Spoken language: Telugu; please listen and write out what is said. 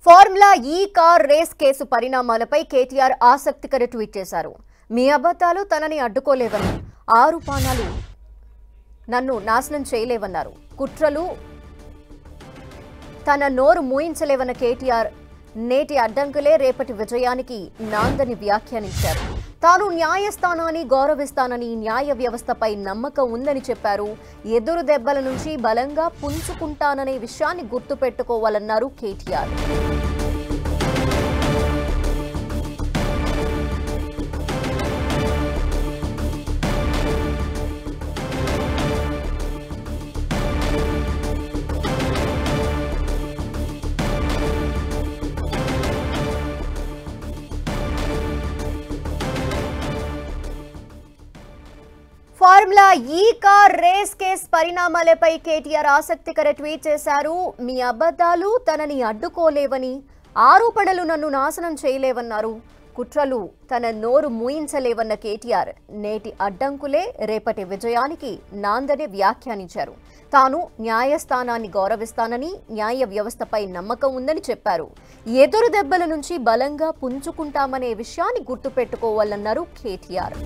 ఫార్ములా ఈ కార్ రేస్ కేసు పరిణామాలపై కేటీఆర్ ఆసక్తికర ట్వీట్ చేశారు. మీ అబద్ధాలు తనని అడ్డుకోలేవని, ఆరోపణలు నన్ను నాశనం చేయలేవన్నారు. కుట్రలు తన నోరు మూయించలేవన్న కేటీఆర్ నేటి అడ్డంకులే రేపటి విజయానికి నాందని వ్యాఖ్యానించారు. తాను న్యాయస్థానాన్ని గౌరవిస్తానని, న్యాయ వ్యవస్థపై నమ్మకం ఉందని చెప్పారు. ఎదురు దెబ్బల నుంచి బలంగా పుంజుకుంటాననే విషయాన్ని గుర్తుపెట్టుకోవాలన్నారు కేటీఆర్. ఫార్ములా ఈ కార్ రేస్ కేస్ పరిణామాలపై కేటీఆర్ ఆసక్తికర ట్వీట్ చేశారు. మీ అబద్ధాలు తనని అడ్డుకోలేవని, ఆరోపణలు నన్ను నాశనం చేయలేవన్నారు. కుట్రలు తన నోరు మూయించలేవన్న కేటీఆర్ నేటి అడ్డంకులే రేపటి విజయానికి నాందని వ్యాఖ్యానించారు. తాను న్యాయస్థానాన్ని గౌరవిస్తానని, న్యాయ వ్యవస్థపై నమ్మకం ఉందని చెప్పారు. ఎదురు దెబ్బల నుంచి బలంగా పుంజుకుంటామనే విషయాన్ని గుర్తుపెట్టుకోవాలన్నారు కేటీఆర్.